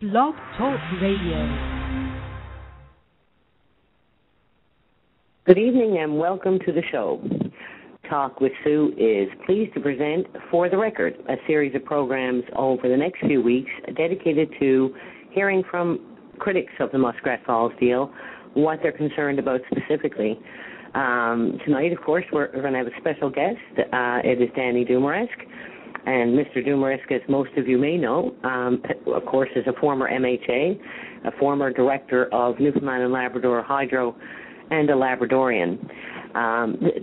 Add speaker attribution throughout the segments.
Speaker 1: Blog Talk Radio.
Speaker 2: Good evening and welcome to the show. Talk with Sue is pleased to present For the Record, a series of programs over the next few weeks dedicated to hearing from critics of the Muskrat Falls deal, what they're concerned about specifically. Tonight, of course, we're going to have a special guest. It is Danny Dumaresque. And Mr. Dumaresque, as most of you may know, of course, is a former MHA, a former director of Newfoundland and Labrador Hydro, and a Labradorian.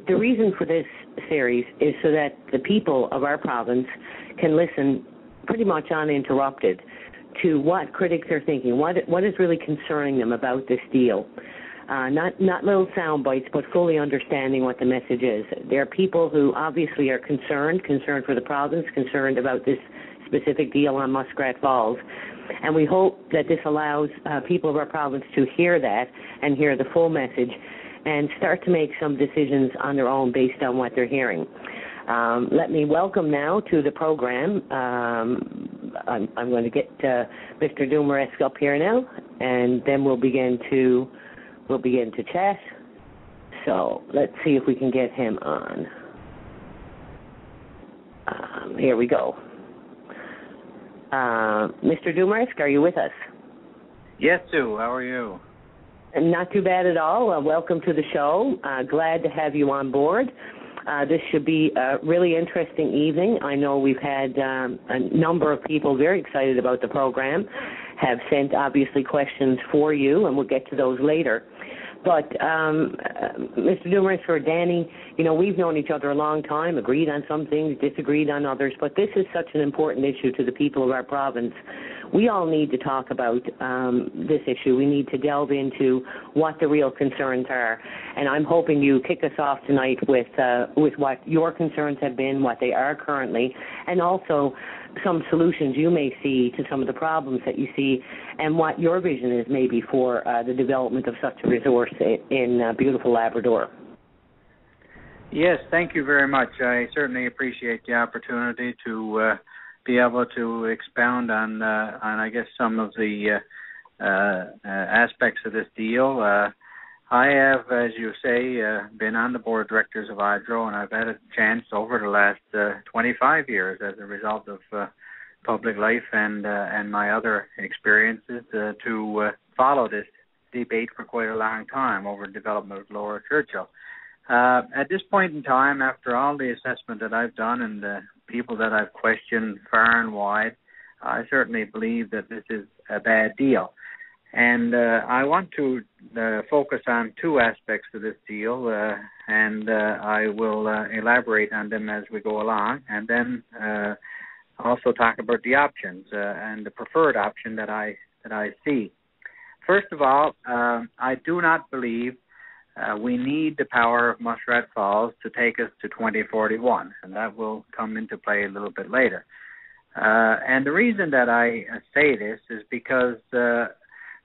Speaker 2: The reason for this series is so that the people of our province can listen pretty much uninterrupted to what critics are thinking, what is really concerning them about this deal. Not little sound bites, but fully understanding what the message is. There are people who obviously are concerned for the province, concerned about this specific deal on Muskrat Falls. And we hope that this allows people of our province to hear that and hear the full message and start to make some decisions on their own based on what they're hearing. Let me welcome now to the program. I'm going to get Mr. Dumaresque up here now, and then we'll begin to chat. So let's see if we can get him on. Here we go. Mr. Dumaresque, are you with us?
Speaker 3: Yes, Sue. How are you?
Speaker 2: Not too bad at all. Welcome to the show. Glad to have you on board. This should be a really interesting evening. I know we've had a number of people very excited about the program, have sent obviously questions for you, and we'll get to those later. But Mr. Dumaresque or Danny, you know, we've known each other a long time, agreed on some things, disagreed on others, but this is such an important issue to the people of our province. We all need to talk about this issue. We need to delve into what the real concerns are. And I'm hoping you kick us off tonight with what your concerns have been, what they are currently, and also some solutions you may see to some of the problems that you see, and what your vision is maybe for the development of such a resource in beautiful Labrador.
Speaker 3: Yes, thank you very much. I certainly appreciate the opportunity to be able to expound on I guess, some of the aspects of this deal. I have, as you say, been on the board of directors of Hydro, and I've had a chance over the last 25 years as a result of public life and my other experiences to follow this debate for quite a long time over the development of Lower Churchill. At this point in time, after all the assessment that I've done and the people that I've questioned far and wide, I certainly believe that this is a bad deal. And I want to focus on two aspects of this deal, and I will elaborate on them as we go along, and then also talk about the options and the preferred option that I see. First of all, I do not believe we need the power of Muskrat Falls to take us to 2041, and that will come into play a little bit later. And the reason that I say this is because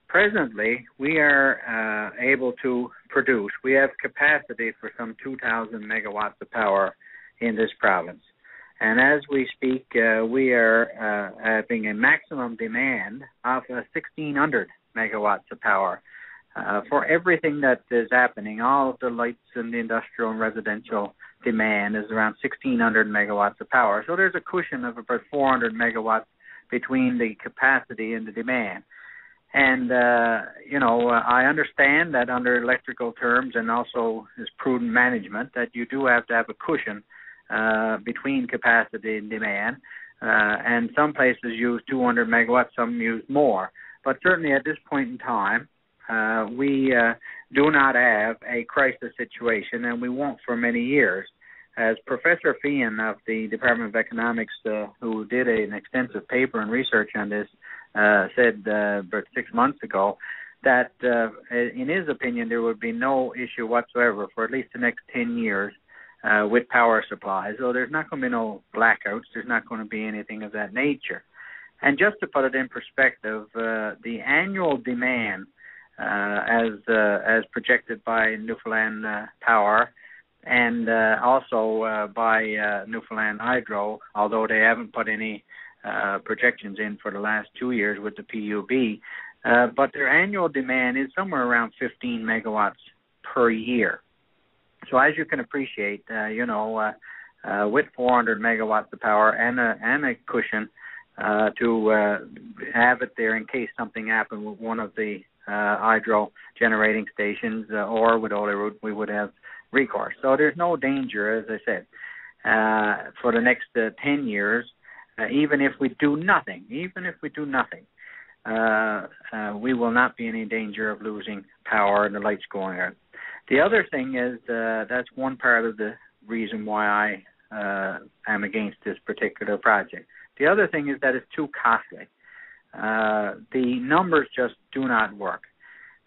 Speaker 3: presently, we are able to produce. We have capacity for some 2,000 megawatts of power in this province. And as we speak, we are having a maximum demand of 1,600 megawatts of power for everything that is happening. All of the lights and the industrial and residential demand is around 1,600 megawatts of power. So there's a cushion of about 400 megawatts between the capacity and the demand. And, I understand that under electrical terms and also as prudent management that you do have to have a cushion between capacity and demand. And some places use 200 megawatts, some use more. But certainly at this point in time, we do not have a crisis situation, and we won't for many years. As Professor Fian of the Department of Economics, who did an extensive paper and research on this, said about 6 months ago that, in his opinion, there would be no issue whatsoever for at least the next 10 years with power supplies. So there's not going to be no blackouts. There's not going to be anything of that nature. And just to put it in perspective, the annual demand, as projected by Newfoundland Power and also by Newfoundland Hydro, although they haven't put any projections in for the last 2 years with the PUB, but their annual demand is somewhere around 15 megawatts per year. So as you can appreciate, with 400 megawatts of power and a cushion to have it there in case something happened with one of the hydro generating stations or with Holyrood, we would have recourse. So there's no danger, as I said, for the next 10 years, even if we do nothing, we will not be in any danger of losing power and the lights going out. The other thing is that's one part of the reason why I am against this particular project. The other thing is that it's too costly. The numbers just do not work.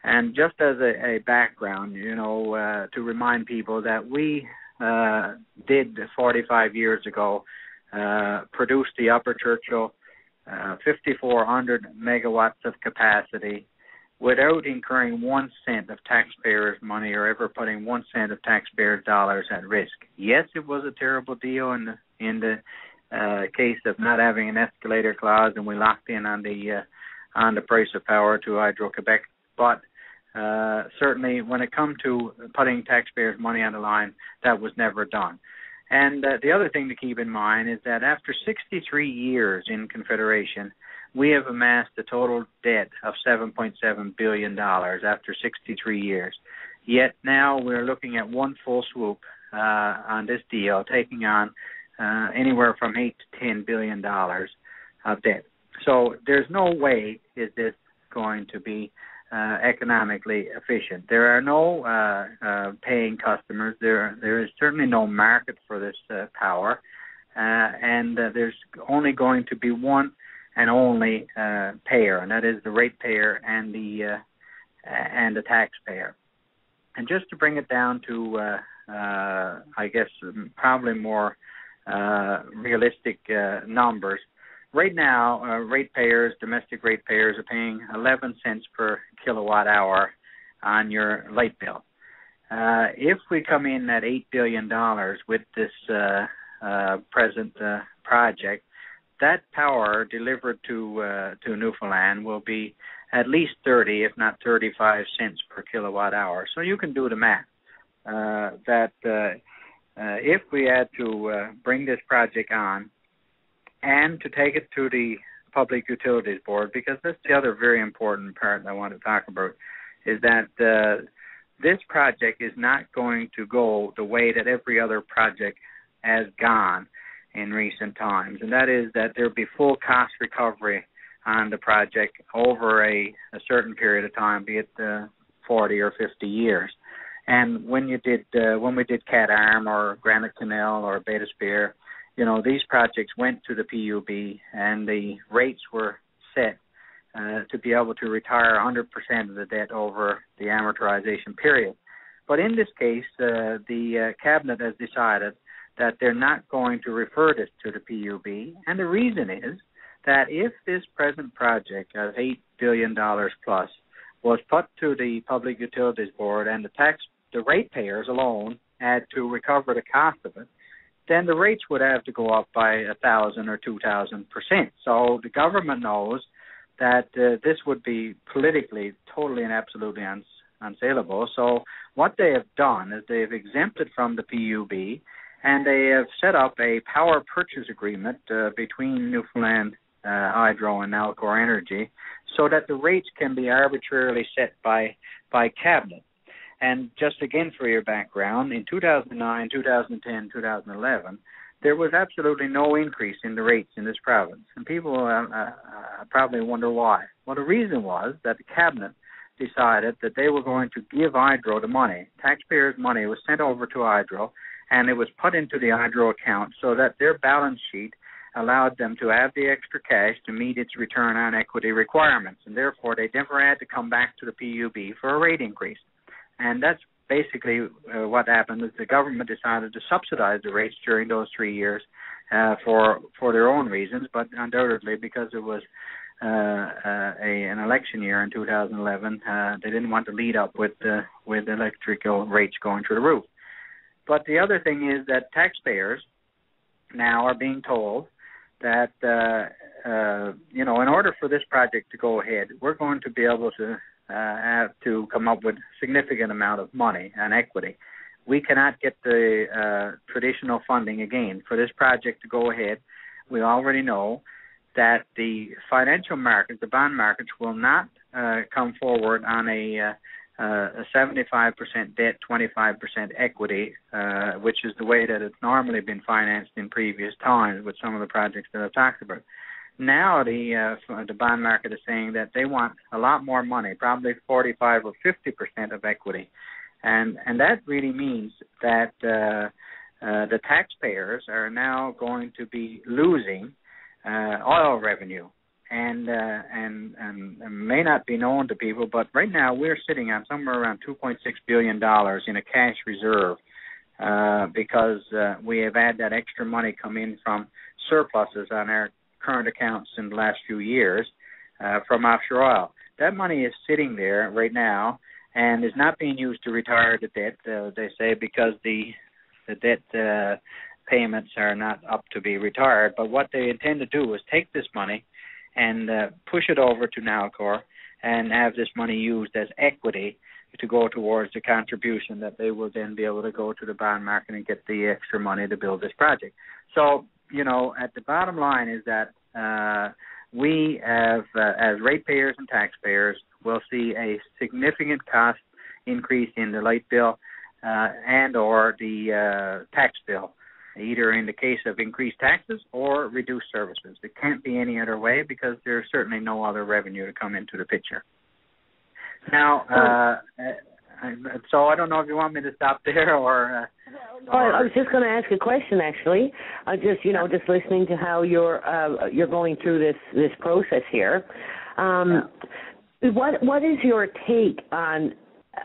Speaker 3: And just as a background, to remind people that we did 45 years ago produce the Upper Churchill 5,400 megawatts of capacity without incurring 1 cent of taxpayers' money or ever putting 1 cent of taxpayers' dollars at risk. Yes, it was a terrible deal in the case of not having an escalator clause, and we locked in on the price of power to Hydro-Quebec. But certainly, when it comes to putting taxpayers' money on the line, that was never done. And the other thing to keep in mind is that after 63 years in Confederation, we have amassed a total debt of $7.7 billion after 63 years. Yet now we're looking at one full swoop on this deal, taking on anywhere from $8 to $10 billion of debt. So there's no way is this going to be economically efficient. There are no paying customers. There is certainly no market for this power, and there's only going to be one and only payer, and that is the ratepayer and the taxpayer. And just to bring it down to, I guess, probably more realistic numbers. Right now, domestic ratepayers are paying 11 cents per kilowatt hour on your light bill. If we come in at $8 billion with this present project, that power delivered to Newfoundland will be at least 30, if not 35 cents per kilowatt hour. So you can do the math. If we had to bring this project on and to take it to the Public Utilities Board, because that's the other very important part I want to talk about, is that this project is not going to go the way that every other project has gone in recent times, and that is that there will be full cost recovery on the project over a certain period of time, be it 40 or 50 years. And when we did Cat Arm or Granite Canal or Bay de Spear, these projects went to the PUB and the rates were set to be able to retire 100% of the debt over the amortization period. But in this case, the Cabinet has decided that they're not going to refer this to the PUB, and the reason is that if this present project of $8 billion plus was put to the Public Utilities Board and the ratepayers alone had to recover the cost of it, then the rates would have to go up by 1,000 or 2,000%. So the government knows that this would be politically totally and absolutely unsaleable. So what they have done is they've exempted from the PUB, and they have set up a power purchase agreement between Newfoundland Hydro and Nalcor Energy so that the rates can be arbitrarily set by Cabinet. And just again for your background, in 2009, 2010, 2011, there was absolutely no increase in the rates in this province. And people probably wonder why. Well, the reason was that the Cabinet decided that they were going to give Hydro the money. Taxpayers' money was sent over to Hydro, and it was put into the Hydro account so that their balance sheet allowed them to have the extra cash to meet its return on equity requirements. And therefore, they never had to come back to the PUB for a rate increase. And that's basically what happened is the government decided to subsidize the rates during those 3 years for their own reasons, but undoubtedly because it was an election year in 2011, they didn't want to lead up with electrical rates going through the roof. But the other thing is that taxpayers now are being told that in order for this project to go ahead, we're going to be able to have to come up with significant amount of money and equity. We cannot get the traditional funding again for this project to go ahead. We already know that the financial markets, the bond markets, will not come forward on a 75% debt, 25% equity, which is the way that it's normally been financed in previous times with some of the projects that I've talked about. Now the bond market is saying that they want a lot more money, probably 45 or 50% of equity, and that really means that the taxpayers are now going to be losing oil revenue, and may not be known to people, but right now we're sitting on somewhere around $2.6 billion in a cash reserve because we have had that extra money come in from surpluses on our current accounts in the last few years from offshore oil. That money is sitting there right now and is not being used to retire the debt, they say, because the debt payments are not up to be retired. But what they intend to do is take this money and push it over to Nalcor and have this money used as equity to go towards the contribution that they will then be able to go to the bond market and get the extra money to build this project. So, at the bottom line is that we have, as ratepayers and taxpayers, will see a significant cost increase in the light bill and or the tax bill, either in the case of increased taxes or reduced services. It can't be any other way because there's certainly no other revenue to come into the picture. Now, so I don't know if you want me to stop there or...
Speaker 2: I was just going to ask a question, actually. Just listening to how you're going through this process here. What is your take on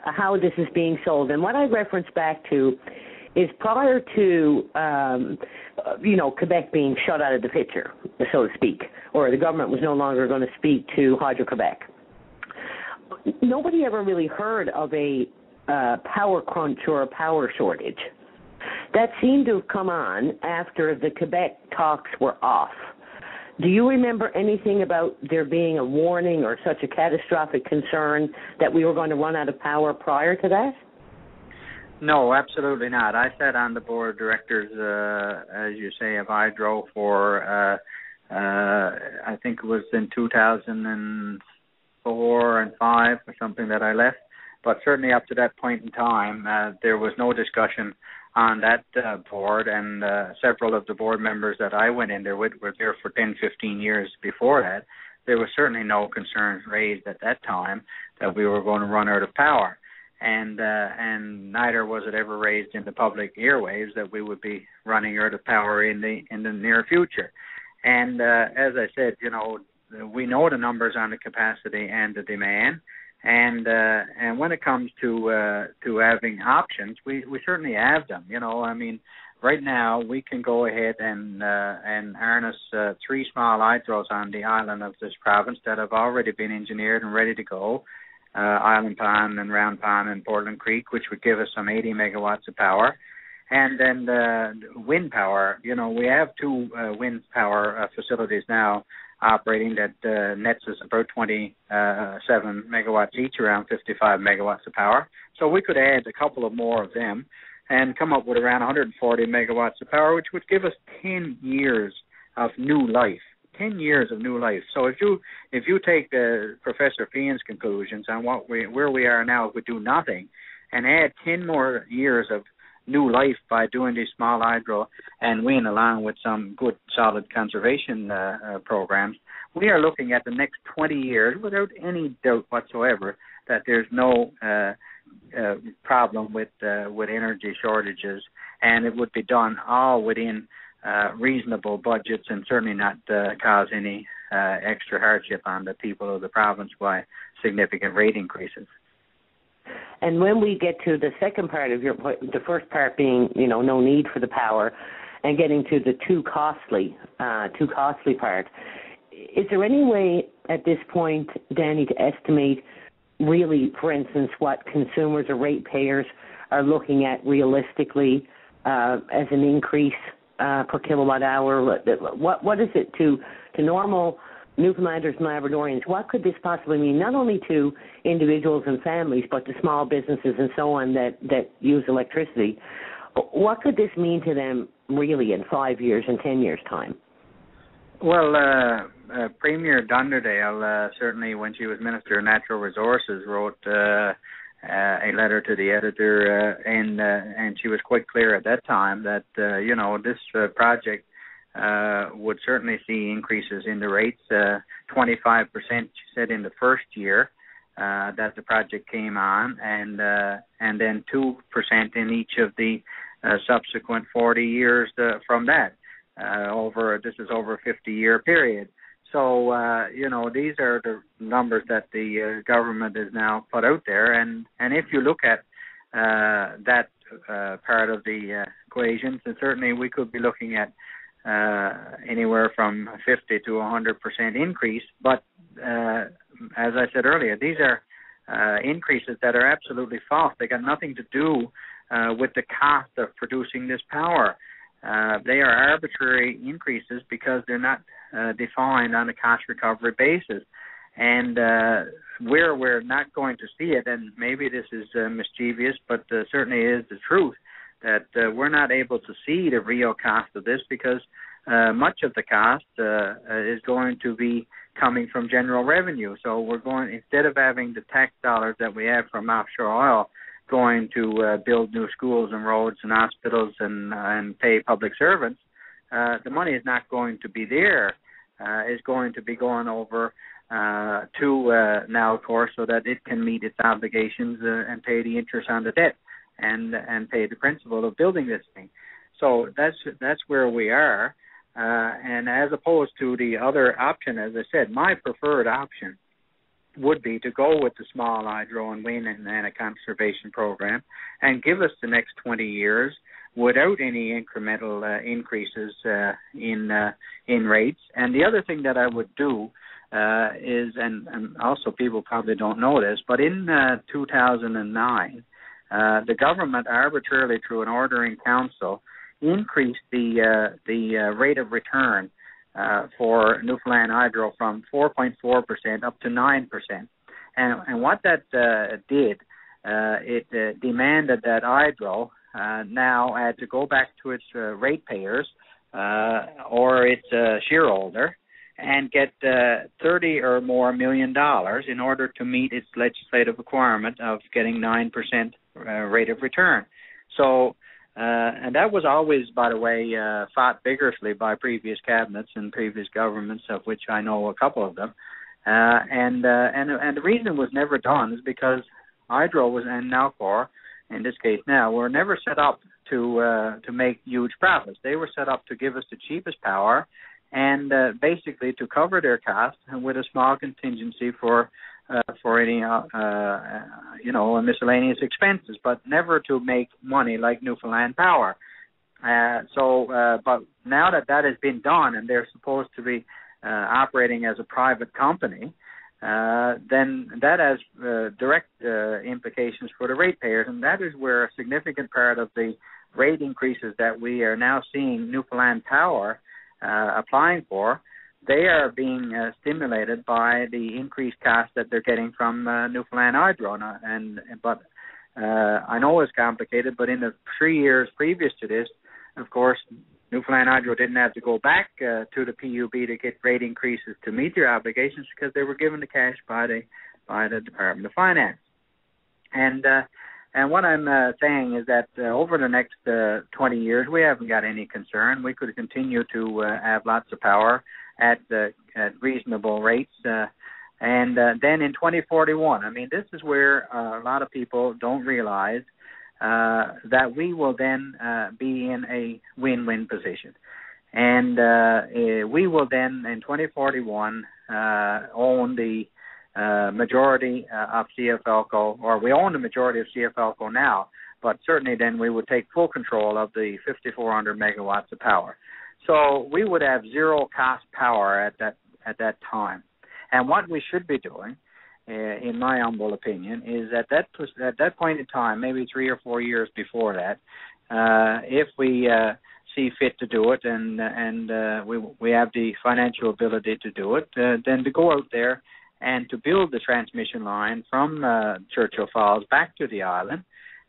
Speaker 2: how this is being sold? And what I reference back to is prior to, Quebec being shut out of the picture, so to speak, or the government was no longer going to speak to Hydro-Quebec. Nobody ever really heard of a power crunch or a power shortage. That seemed to have come on after the Quebec talks were off. Do you remember anything about there being a warning or such a catastrophic concern that we were going to run out of power prior to that?
Speaker 3: No, absolutely not. I sat on the board of directors, as you say, of Hydro for, I think it was in 2004 and 5 or something that I left. But certainly up to that point in time, there was no discussion on that board, and several of the board members that I went in there with were there for 10, 15 years before that. There was certainly no concerns raised at that time that we were going to run out of power. And neither was it ever raised in the public airwaves that we would be running out of power in the near future. And as I said, we know the numbers on the capacity and the demand, and when it comes to having options, we certainly have them. Right now we can go ahead and harness 3 small hydros on the island of this province that have already been engineered and ready to go. Island Pond and Round Pond and Portland Creek, which would give us some 80 megawatts of power. And then wind power, we have 2 wind power facilities now operating that nets us about 27 megawatts each, around 55 megawatts of power. So we could add a couple of more of them and come up with around 140 megawatts of power, which would give us 10 years of new life. 10 years of new life. So if you take Professor Fian's conclusions on where we are now, if we do nothing, and add 10 more years of new life by doing these small hydro and wind along with some good solid conservation programs, we are looking at the next 20 years without any doubt whatsoever that there's no problem with energy shortages, and it would be done all within reasonable budgets and certainly not cause any extra hardship on the people of the province by significant rate increases.
Speaker 2: And when we get to the second part of your point, the first part being, no need for the power, and getting to the too costly part, is there any way at this point, Danny, to estimate really, for instance, what consumers or ratepayers are looking at realistically as an increase per kilowatt hour? What is it to to normal Newfoundlanders and Labradorians, what could this possibly mean, not only to individuals and families, but to small businesses and so on that use electricity? What could this mean to them really in 5 years and 10 years' time?
Speaker 3: Well, Premier Dunderdale, certainly when she was Minister of Natural Resources, wrote a letter to the editor, and she was quite clear at that time that, this project would certainly see increases in the rates, 25%, she said, in the first year that the project came on, and then 2% in each of the subsequent 40 years from that. This is over a 50-year period. So, these are the numbers that the government has now put out there. And if you look at that part of the equation, then certainly we could be looking at anywhere from 50 to 100% increase. But as I said earlier, these are increases that are absolutely false. They got nothing to do with the cost of producing this power. They are arbitrary increases because they're not defined on a cost recovery basis. And where we're not going to see it, and maybe this is mischievous, but certainly is the truth, that we're not able to see the real cost of this because much of the cost is going to be coming from general revenue. So we're going, instead of having the tax dollars that we have from offshore oil, going to build new schools and roads and hospitals and pay public servants, the money is not going to be there. It's going to be going over to now, of course, so that it can meet its obligations and pay the interest on the debt and pay the principal of building this thing. So that's where we are. And as opposed to the other option, as I said, my preferred option would be to go with the small hydro and wind and a conservation program and give us the next 20 years without any incremental increases in rates. And the other thing that I would do is, and also people probably don't know this, but in 2009, the government arbitrarily, through an order in council, increased the rate of return for Newfoundland Hydro from 4.4% up to 9%. And what that did, it demanded that Hydro now had to go back to its ratepayers or its shareholder and get $30 or more million in order to meet its legislative requirement of getting 9% rate of return. So, and that was always, by the way, fought vigorously by previous cabinets and previous governments, of which I know a couple of them. And the reason it was never done is because Hydro was, and Nalcor, in this case now, were never set up to make huge profits. They were set up to give us the cheapest power and basically to cover their costs with a small contingency for any miscellaneous expenses, but never to make money like Newfoundland Power. But now that has been done and they're supposed to be operating as a private company, then that has direct implications for the ratepayers, and that is where a significant part of the rate increases that we are now seeing Newfoundland Power applying for, they are being stimulated by the increased cost that they're getting from Newfoundland Hydro. But I know it's complicated, but in the 3 years previous to this, of course, Newfoundland Hydro didn't have to go back to the PUB to get rate increases to meet their obligations because they were given the cash by the Department of Finance. And what I'm saying is that over the next 20 years, we haven't got any concern. We could continue to have lots of power at reasonable rates. And then in 2041, I mean, this is where a lot of people don't realize that we will then be in a win-win position. And we will then, in 2041, own the majority of CFLCO, or we own the majority of CFLCO now, but certainly then we would take full control of the 5,400 megawatts of power. So we would have zero cost power at that time. And what we should be doing, in my humble opinion, is at that point in time, maybe 3 or 4 years before that, if we see fit to do it, and we have the financial ability to do it, then to go out there and to build the transmission line from Churchill Falls back to the island,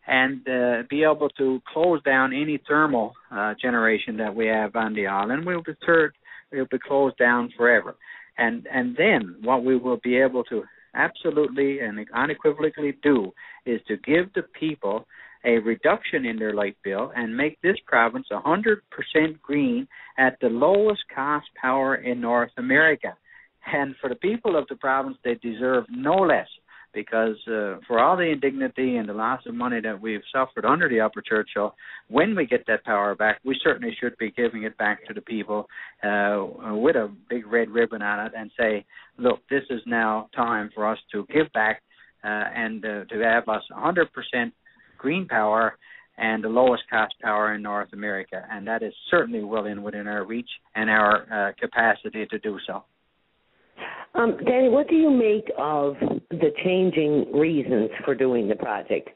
Speaker 3: and be able to close down any thermal generation that we have on the island. We'll be closed down forever. And then what we will be able to absolutely and unequivocally do is to give the people a reduction in their light bill and make this province 100% green at the lowest cost power in North America. And for the people of the province, they deserve no less, because for all the indignity and the loss of money that we've suffered under the Upper Churchill, when we get that power back, we certainly should be giving it back to the people with a big red ribbon on it and say, look, this is now time for us to give back and to have us 100% green power and the lowest cost power in North America. And that is certainly well within our reach and our capacity to do so.
Speaker 2: Danny, what do you make of the changing reasons for doing the project?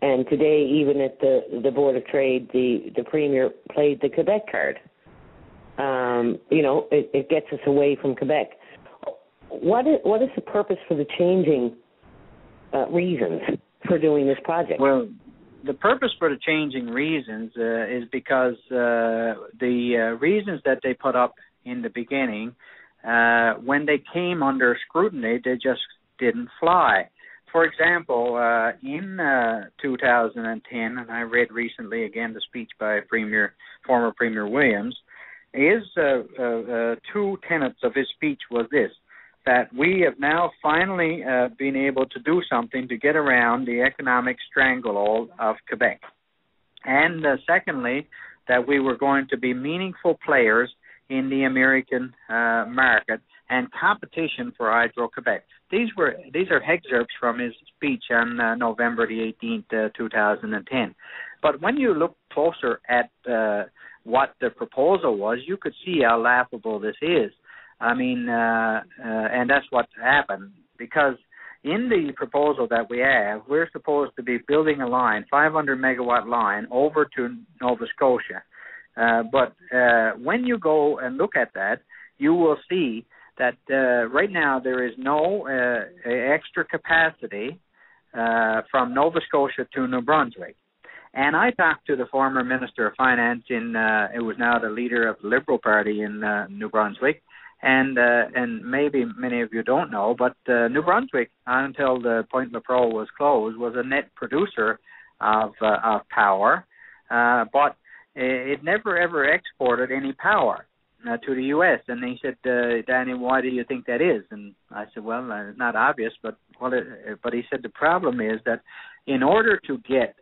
Speaker 2: And today, even at the Board of Trade, the Premier played the Quebec card. It gets us away from Quebec. What is the purpose for the changing reasons for doing this project?
Speaker 3: Well, the purpose for the changing reasons is because the reasons that they put up in the beginning, when they came under scrutiny, they just didn't fly. For example, in 2010, and I read recently again the speech by former Premier Williams, his two tenets of his speech was this, that we have now finally been able to do something to get around the economic stranglehold of Quebec. And secondly, that we were going to be meaningful players in the American market and competition for Hydro-Quebec. These are excerpts from his speech on November the 18th, 2010. But when you look closer at what the proposal was, you could see how laughable this is. I mean, and that's what happened, because in the proposal that we have, we're supposed to be building a line, 500-megawatt line, over to Nova Scotia. But when you go and look at that, you will see that right now there is no extra capacity from Nova Scotia to New Brunswick. And I talked to the former Minister of Finance it was now the leader of the Liberal Party in New Brunswick, and maybe many of you don't know, but New Brunswick, until the Point Lepreau was closed, was a net producer of power, but it never ever exported any power to the U.S. And he said, Danny, why do you think that is? And I said, well, it's not obvious, but he said the problem is that in order to get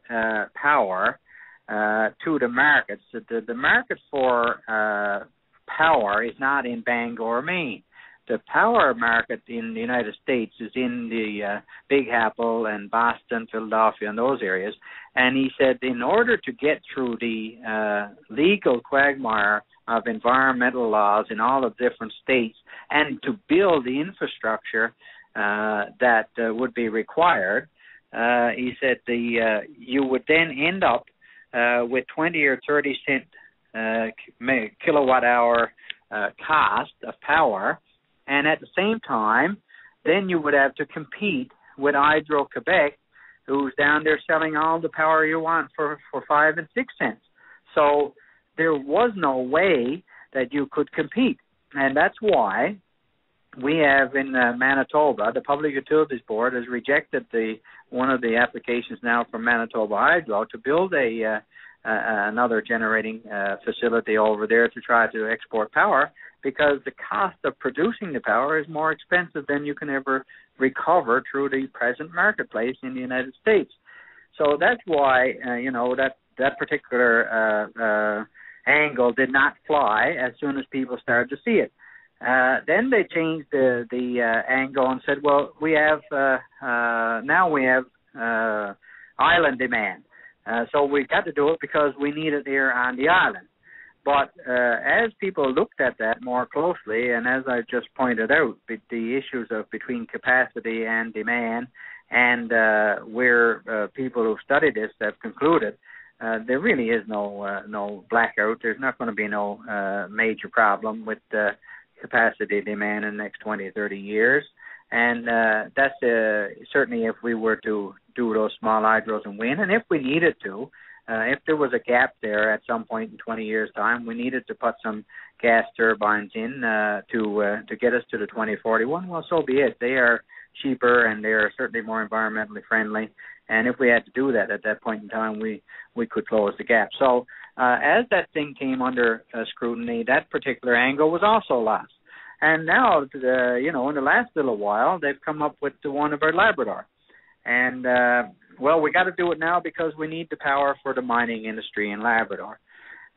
Speaker 3: power to the markets, the market for power is not in Bangor, Maine. The power market in the United States is in the Big Apple and Boston, Philadelphia, and those areas. And he said in order to get through the legal quagmire of environmental laws in all the different states and to build the infrastructure that would be required, he said you would then end up with 20 or 30 cent kilowatt hour cost of power. And at the same time, then you would have to compete with Hydro-Quebec, who's down there selling all the power you want for 5 and 6 cents. So there was no way that you could compete. And that's why we have in Manitoba, the Public Utilities Board has rejected one of the applications now from Manitoba Hydro to build another generating facility over there to try to export power, because the cost of producing the power is more expensive than you can ever recover through the present marketplace in the United States. So that's why that particular angle did not fly as soon as people started to see it. Then they changed the angle and said, well, we have now we have island demand. So we got to do it because we need it here on the island. But as people looked at that more closely, and as I just pointed out, the issues of between capacity and demand, and where people who study this have concluded there really is no blackout. There's not going to be no major problem with capacity demand in the next 20, 30 years. And that's certainly if we were to do those small hydros and wind, and if we needed to, if there was a gap there at some point in 20 years' time, we needed to put some gas turbines in to get us to the 2041. Well, so be it. They are cheaper and they are certainly more environmentally friendly. And if we had to do that at that point in time, we could close the gap. So as that thing came under scrutiny, that particular angle was also lost. And now, in the last little while, they've come up with the one about Labrador. And, we got to do it now because we need the power for the mining industry in Labrador.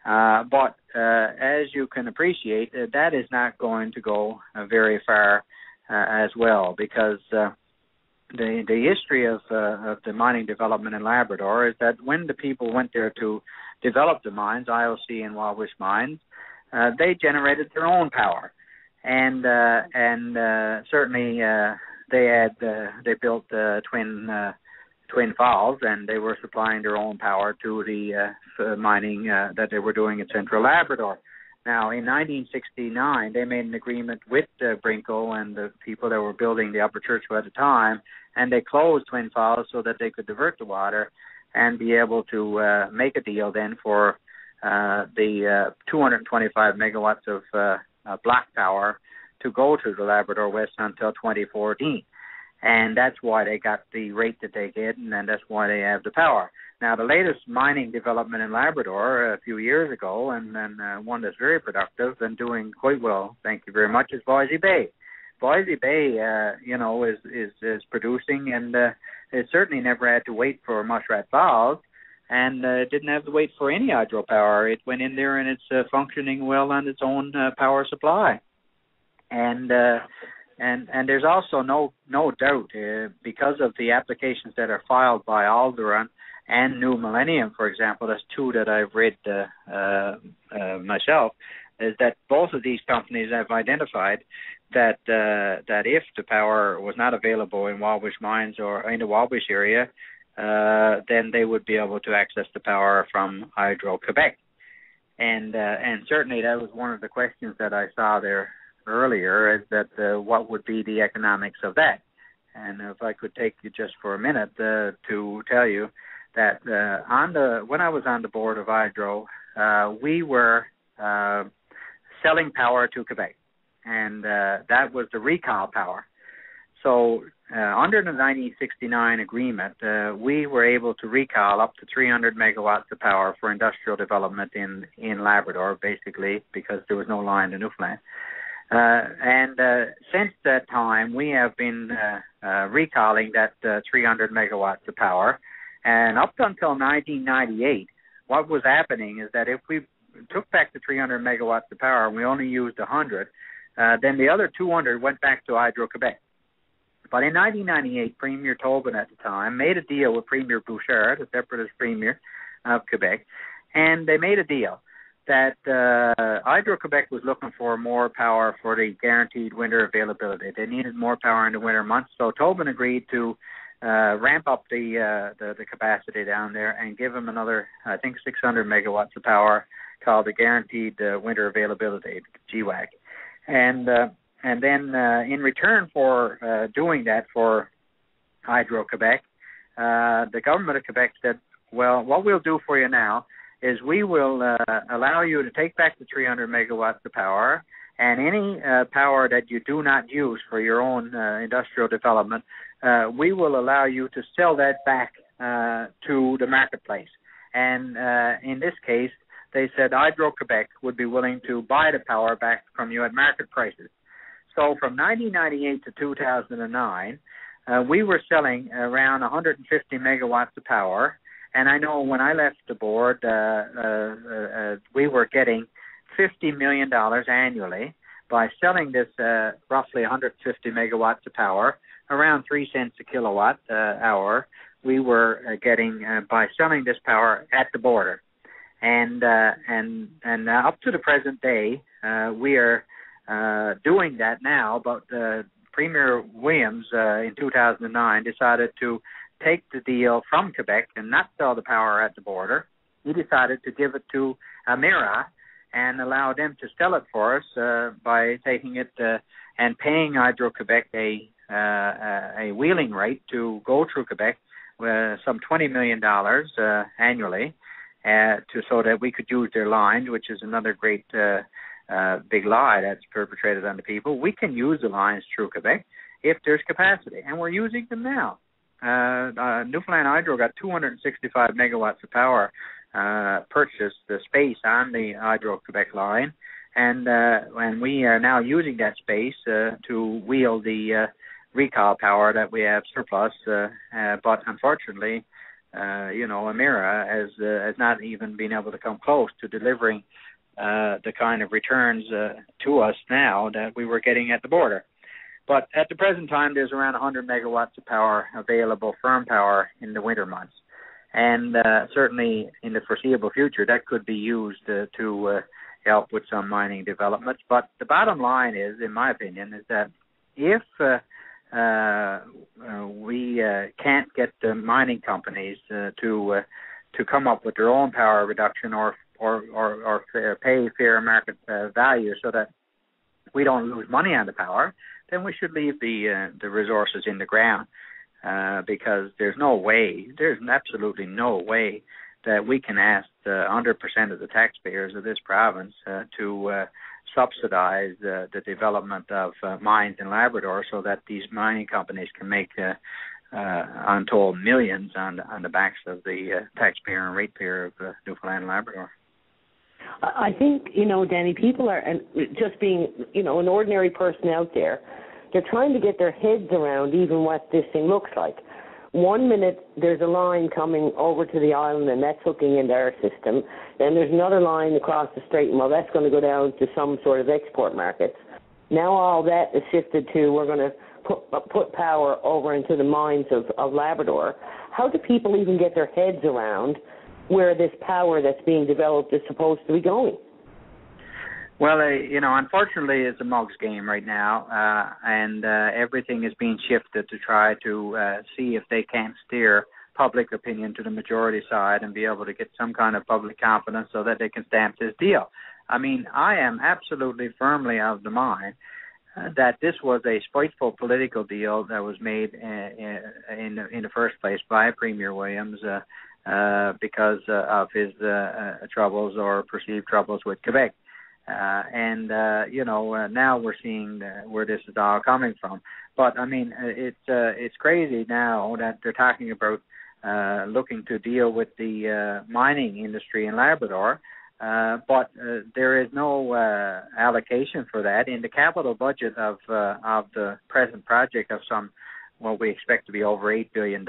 Speaker 3: But as you can appreciate, that is not going to go very far as well, because the history of the mining development in Labrador is that when the people went there to develop the mines, IOC and Wabash mines, they generated their own power. And certainly they built Twin Falls, and they were supplying their own power to the mining that they were doing in Central Labrador. Now, in 1969, they made an agreement with Brinko and the people that were building the Upper Churchill at the time, and they closed Twin Falls so that they could divert the water and be able to make a deal then for the 225 megawatts of black power to go to the Labrador West until 2014. And that's why they got the rate that they get, and then that's why they have the power. Now, the latest mining development in Labrador a few years ago, and one that's very productive and doing quite well, thank you very much, is Boise Bay. Boise Bay, is producing, and it certainly never had to wait for Muskrat Falls, and didn't have to wait for any hydropower. It went in there, and it's functioning well on its own power supply. And there's also no doubt, because of the applications that are filed by Alderon and New Millennium, for example, that's two that I've read myself, is that both of these companies have identified that if the power was not available in Wabash mines or in the Wabash area, then they would be able to access the power from Hydro-Quebec. And certainly that was one of the questions that I saw there earlier, is that what would be the economics of that. And if I could take you just for a minute to tell you that when I was on the board of Hydro, we were selling power to Quebec, and that was the recall power. So under the 1969 agreement, we were able to recall up to 300 megawatts of power for industrial development in Labrador, basically, because there was no line to Newfoundland. And since that time, we have been recalling that 300 megawatts of power. And up until 1998, what was happening is that if we took back the 300 megawatts of power and we only used 100, then the other 200 went back to Hydro-Quebec. But in 1998, Premier Tobin at the time made a deal with Premier Bouchard, the separatist Premier of Quebec, and they made a deal that Hydro-Quebec was looking for more power for the guaranteed winter availability. They needed more power in the winter months, so Tobin agreed to ramp up the capacity down there and give them another, I think, 600 megawatts of power called the guaranteed winter availability, GWAC. And then in return for doing that for Hydro-Quebec, the government of Quebec said, well, what we'll do for you now is we will allow you to take back the 300 megawatts of power, and any power that you do not use for your own industrial development, we will allow you to sell that back to the marketplace. And in this case, they said Hydro-Quebec would be willing to buy the power back from you at market prices. So from 1998 to 2009, we were selling around 150 megawatts of power. And I know when I left the board, we were getting $50 million annually by selling this roughly 150 megawatts of power, around 3 cents a kilowatt hour. We were getting by selling this power at the border, and up to the present day, we are doing that now. But Premier Williams in 2009 decided to take the deal from Quebec and not sell the power at the border, he decided to give it to Emera and allow them to sell it for us by taking it and paying Hydro-Quebec a wheeling rate to go through Quebec, some $20 million annually, so that we could use their lines, which is another great big lie that's perpetrated on the people. We can use the lines through Quebec if there's capacity, and we're using them now. Newfoundland Hydro got 265 megawatts of power purchased the space on the Hydro-Quebec line, and we are now using that space to wheel the recall power that we have surplus, but unfortunately, Emera has not even been able to come close to delivering the kind of returns to us now that we were getting at the border. But at the present time, there's around 100 megawatts of power available, firm power, in the winter months. And certainly in the foreseeable future, that could be used to help with some mining developments. But the bottom line is, in my opinion, is that if we can't get the mining companies to come up with their own power reduction or pay fair market value so that we don't lose money on the power, then we should leave the resources in the ground, because there's absolutely no way that we can ask 100% of the taxpayers of this province to subsidize the development of mines in Labrador so that these mining companies can make untold millions on the backs of the taxpayer and ratepayer of Newfoundland and Labrador.
Speaker 2: I think, Danny, people are, and just being, an ordinary person out there, they're trying to get their heads around even what this thing looks like. 1 minute there's a line coming over to the island and that's hooking into our system. Then there's another line across the strait, and that's going to go down to some sort of export markets. Now all that is shifted to, we're going to put power over into the mines of Labrador. How do people even get their heads around where this power that's being developed is supposed to be going?
Speaker 3: Well, unfortunately, it's a mug's game right now, and everything is being shifted to try to see if they can't steer public opinion to the majority side and be able to get some kind of public confidence so that they can stamp this deal. I mean, I am absolutely firmly of the mind that this was a spiteful political deal that was made in the first place by Premier Williams because of his troubles or perceived troubles with Quebec. Now we're seeing where this is all coming from. But, I mean, it's crazy now that they're talking about looking to deal with the mining industry in Labrador, but there is no allocation for that. In the capital budget of the present project of what we expect to be over $8 billion,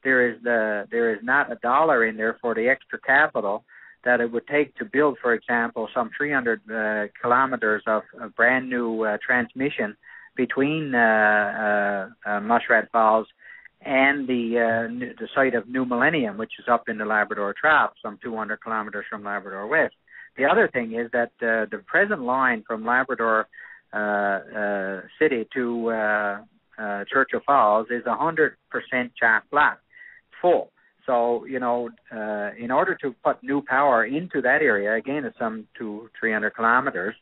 Speaker 3: there is not a dollar in there for the extra capital that it would take to build, for example, some 300 kilometers of brand new transmission between Muskrat Falls and the site of New Millennium, which is up in the Labrador Trough, some 200 kilometers from Labrador West. The other thing is that the present line from Labrador City to Churchill Falls is 100% chock block, full. So, in order to put new power into that area, again, it's some 200-300 kilometers,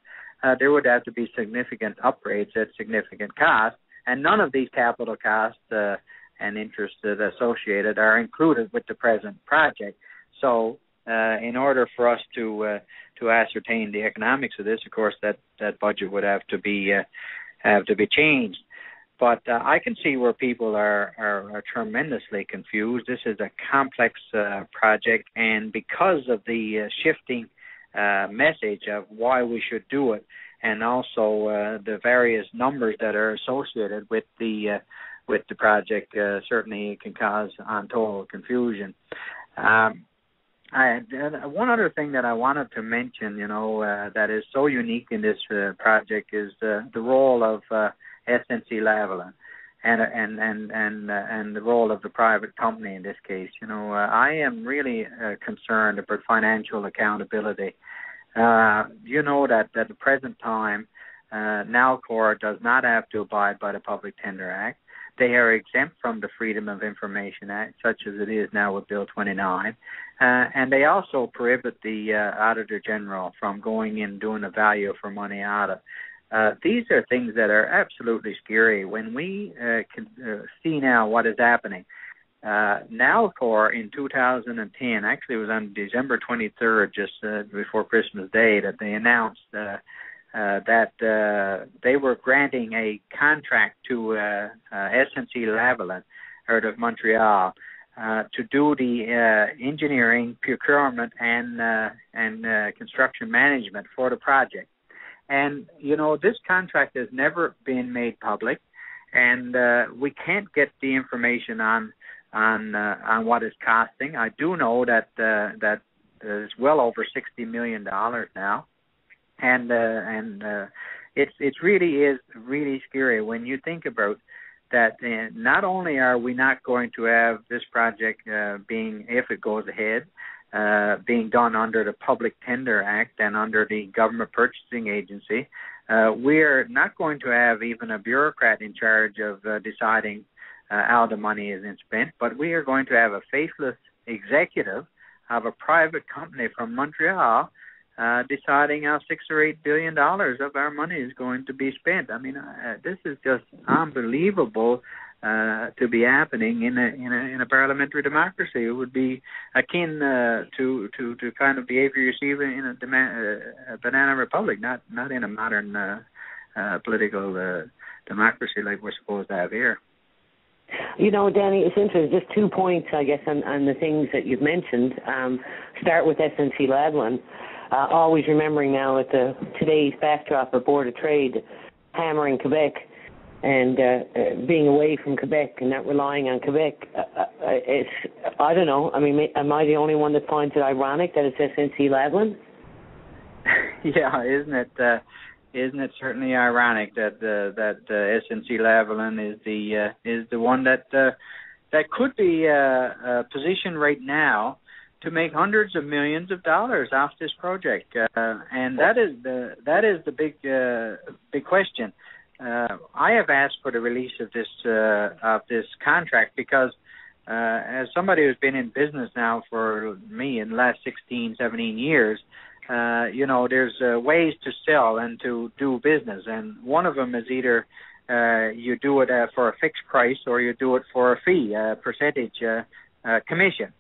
Speaker 3: there would have to be significant upgrades at significant cost, and none of these capital costs and interests associated are included with the present project. So, in order for us to ascertain the economics of this, of course, that budget would have to be changed. But I can see where people are tremendously confused. This is a complex project, and because of the shifting message of why we should do it, and also the various numbers that are associated with the project, certainly it can cause untold confusion. One other thing that I wanted to mention, that is so unique in this project is the role of SNC-Lavalin and the role of the private company in this case. I am really concerned about financial accountability. That at the present time, Nalcor does not have to abide by the Public Tender Act. they are exempt from the Freedom of Information Act, such as it is now with Bill 29. And they also prohibit the Auditor General from going in doing a value for money audit. These are things that are absolutely scary. When we can see now what is happening, Nalcor in 2010, actually it was on December 23rd, just before Christmas Day, that they announced that they were granting a contract to SNC-Lavalin out of Montreal to do the engineering, procurement, and construction management for the project. And, this contract has never been made public, and we can't get the information on what it's costing. I do know that it's well over $60 million now, and it really is really scary when you think about that. Not only are we not going to have this project being, if it goes ahead, being done under the Public Tender Act and under the Government Purchasing Agency, we're not going to have even a bureaucrat in charge of deciding how the money is spent, but we are going to have a faithless executive of a private company from Montreal deciding how $6 or $8 billion of our money is going to be spent. I mean, this is just unbelievable to be happening in a parliamentary democracy. It would be akin to kind of behavior you see in a banana republic, not in a modern political democracy like we're supposed to have here.
Speaker 2: Danny, it's interesting. Just 2 points, I guess, on the things that you've mentioned. Start with SNC-Lavalin. Always remembering now at today's backdrop of Board of Trade hammering Quebec and being away from Quebec and not relying on Quebec. I don't know. I mean, am I the only one that finds it ironic that it's SNC-Lavalin?
Speaker 3: Yeah, isn't it certainly ironic that SNC-Lavalin is the one that could be positioned right now to make hundreds of millions of dollars off this project, and that is the big question. I have asked for the release of this contract because as somebody who's been in business now for me in the last 16, 17 years, there's ways to sell and to do business, and one of them is either you do it for a fixed price or you do it for a fee, percentage commission.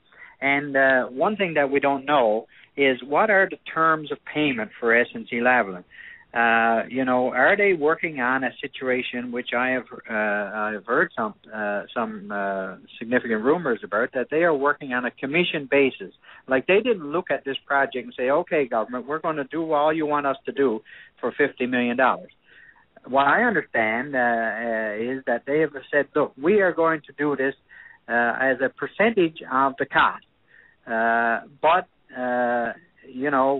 Speaker 3: And one thing that we don't know is what are the terms of payment for SNC-Lavalin. Are they working on a situation which I've heard some significant rumors about, that they are working on a commission basis. Like they didn't look at this project and say, okay, government, we're going to do all you want us to do for $50 million. What I understand is that they have said, look, we are going to do this as a percentage of the cost. But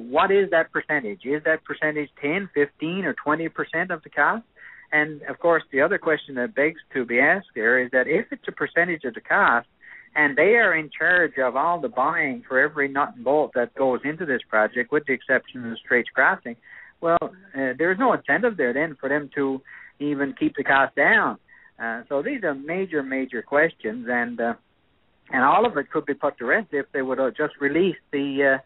Speaker 3: what is that percentage? Is that percentage 10, 15, or 20% of the cost? And, of course, the other question that begs to be asked there is that if it's a percentage of the cost and they are in charge of all the buying for every nut and bolt that goes into this project, with the exception of the Straits Crossing, well, there's no incentive there then for them to even keep the cost down. So these are major, major questions, and all of it could be put to rest if they would have just released the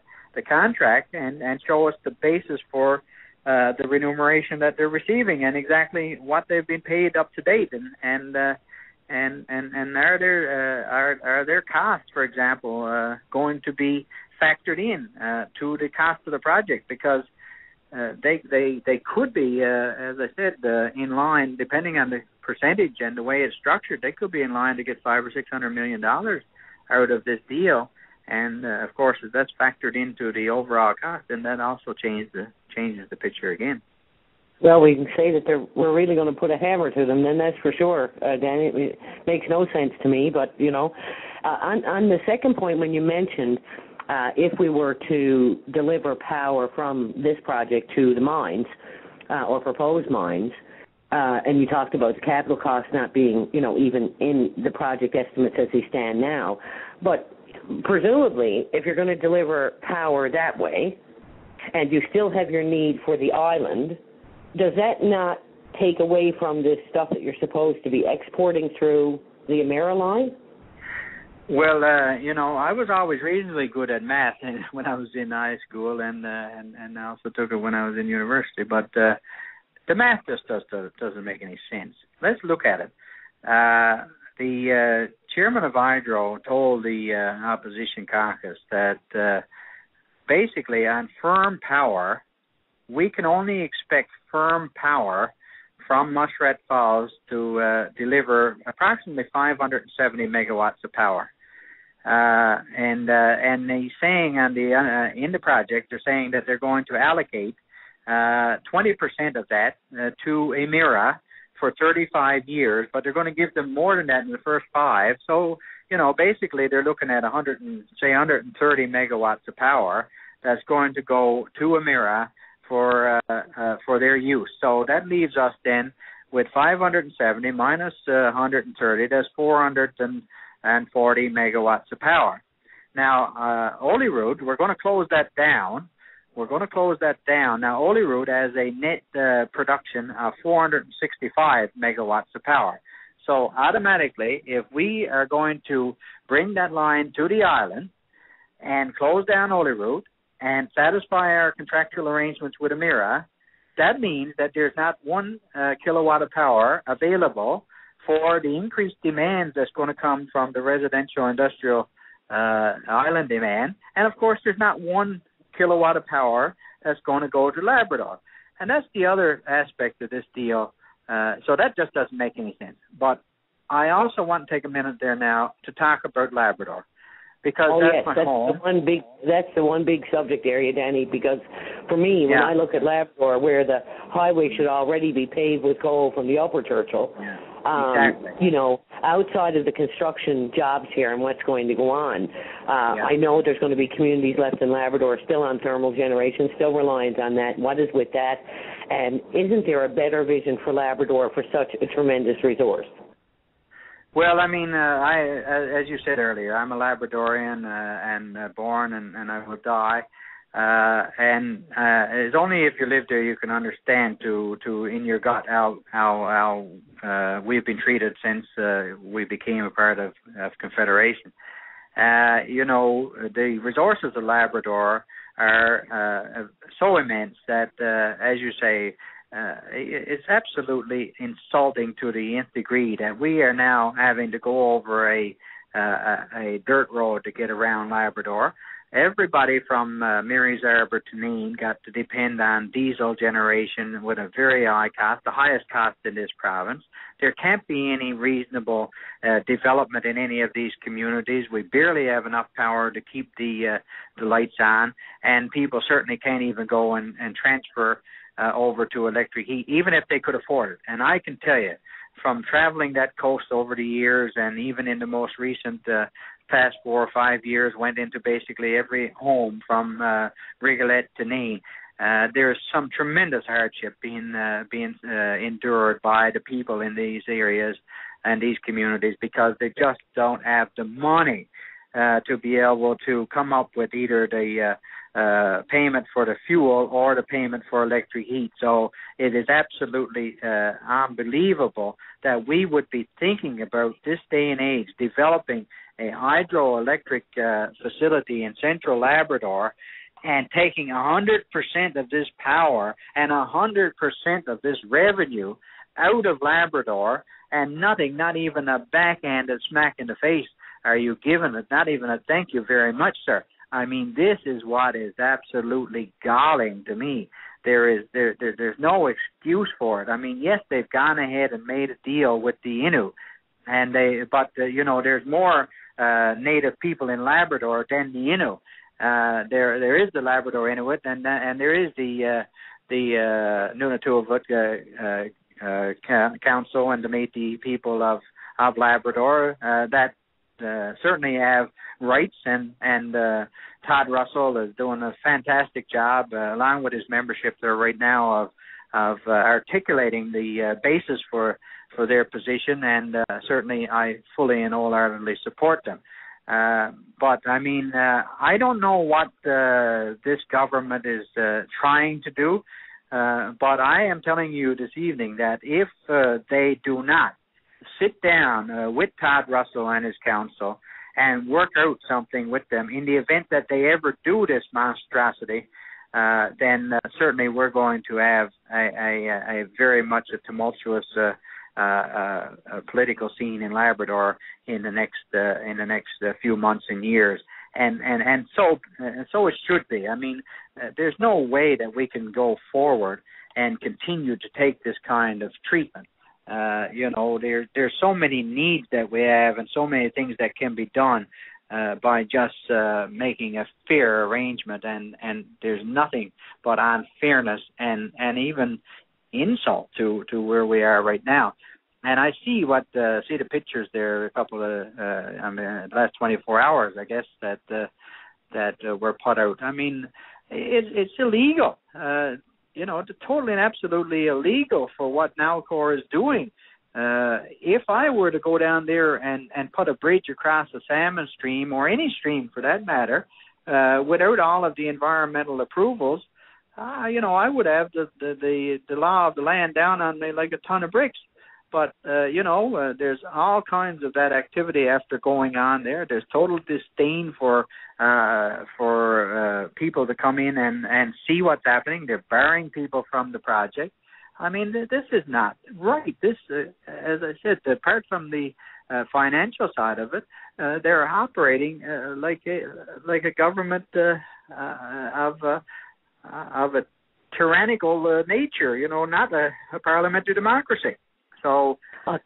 Speaker 3: contract and show us the basis for the remuneration that they're receiving and exactly what they've been paid up to date, and are their costs, for example, going to be factored in to the cost of the project, because they could be, as I said, in line, depending on the percentage and the way it's structured, they could be in line to get $500 or $600 million out of this deal. And of course, if that's factored into the overall cost, then that also changes the picture again.
Speaker 2: Well, we can say that we're really going to put a hammer to them, then that's for sure, Danny. It makes no sense to me, but on the second point, when you mentioned if we were to deliver power from this project to the mines or proposed mines, and you talked about the capital costs not being, even in the project estimates as they stand now, but presumably, if you're going to deliver power that way, and you still have your need for the island, does that not take away from this stuff that you're supposed to be exporting through the Emera line?
Speaker 3: Well, I was always reasonably good at math when I was in high school, and I also took it when I was in university. But the math just doesn't make any sense. Let's look at it. The chairman of Hydro told the opposition caucus that basically on firm power, we can only expect firm power from Muskrat Falls to deliver approximately 570 megawatts of power. And he's saying in the project, they're saying that they're going to allocate 20% of that to Emera for 35 years, but they're going to give them more than that in the first 5. So, basically they're looking at 130 megawatts of power that's going to go to Emera for their use. So that leaves us then with 570 minus 130, that's 440 megawatts of power. Now, Olyrood, we're going to close that down. Now, Olyrood has a net production of 465 megawatts of power. So automatically, if we are going to bring that line to the island and close down Olyrood and satisfy our contractual arrangements with Emera, that means that there's not 1 kilowatt of power available for the increased demands that's going to come from the residential industrial island demand. And, of course, there's not 1 kilowatt of power that's going to go to Labrador. And that's the other aspect of this deal. So that just doesn't make any sense. But I also want to take a minute there now to talk about Labrador, because that's home. That's the one big subject area, Danny, because for me, when I look at Labrador, where the highway should already be paved with coal from the Upper Churchill, exactly. Outside of the construction jobs here and what's going to go on, I know there's going to be communities left in Labrador still on thermal generation, still reliant on that. What is with that? And isn't there a better vision for Labrador for such a tremendous resource? Well, I mean, as you said earlier, I'm a Labradorian and born and I will die. And it's only if you live there you can understand to in your gut how we've been treated since we became a part of Confederation. The resources of Labrador are so immense that, as you say, it's absolutely insulting to the nth degree that we are now having to go over a dirt road to get around Labrador. Everybody from Mary's Arbor to Nain got to depend on diesel generation with a very high cost, the highest cost in this province. There can't be any reasonable development in any of these communities. We barely have enough power to keep the lights on, and people certainly can't even go and transfer over to electric heat, even if they could afford it. And I can tell you, from traveling that coast over the years, and even in the most recent past 4 or 5 years, went into basically every home from Rigolette to Nain. There's some tremendous hardship being endured by the people in these areas and these communities, because they just don't have the money to be able to come up with either the payment for the fuel or the payment for electric heat. So it is absolutely unbelievable that we would be thinking about this day and age developing a hydroelectric facility in central Labrador and taking 100% of this power and 100% of this revenue out of Labrador, and nothing, not even a backhanded smack in the face are you given it, not even a thank you very much, sir. I mean, this is what is absolutely galling to me. There's no excuse for it. I mean, yes, they've gone ahead and made a deal with the Innu, but there's more native people in Labrador than the Innu. There is the Labrador Inuit, and there is the Nunatuavut Council and the Métis people of Labrador that certainly have rights, and Todd Russell is doing a fantastic job, along with his membership there right now, of articulating the basis for their position, and certainly I fully and wholeheartedly support them. But I mean, I don't know what this government is trying to do. But I am telling you this evening that if they do not sit down with Todd Russell and his council and work out something with them in the event that they ever do this monstrosity, then certainly we're going to have a very much a tumultuous political scene in Labrador in the next few months and years, and so it should be. I mean, there's no way that we can go forward and continue to take this kind of treatment. There's so many needs that we have, and so many things that can be done by just making a fair arrangement, and there's nothing but unfairness and even insult to where we are right now. And I see the pictures there, a couple of the last 24 hours, I guess, that were put out. I mean, it's illegal. It's totally and absolutely illegal for what Nalcor is doing. If I were to go down there and put a bridge across a salmon stream, or any stream for that matter, without all of the environmental approvals, I would have the law of the land down on me like a ton of bricks. But, there's all kinds of that activity after going on there. There's total disdain for people to come in and see what's happening. They're barring people from the project. I mean, this is not right. This, as I said, apart from the financial side of it, they're operating like a government of a tyrannical nature, not a parliamentary democracy. So
Speaker 2: I'll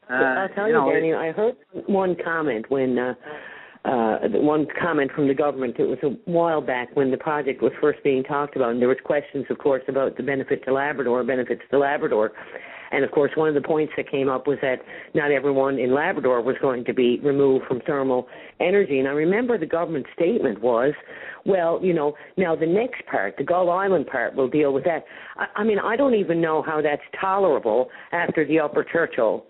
Speaker 2: tell you, Danny, I heard one comment one comment from the government. It was a while back when the project was first being talked about, and there was questions, of course, about the benefits to Labrador. And, of course, one of the points that came up was that not everyone in Labrador was going to be removed from thermal energy. And I remember the government statement was, well, now the next part, the Gull Island part, will deal with that. I mean, I don't even know how that's tolerable after the Upper Churchill.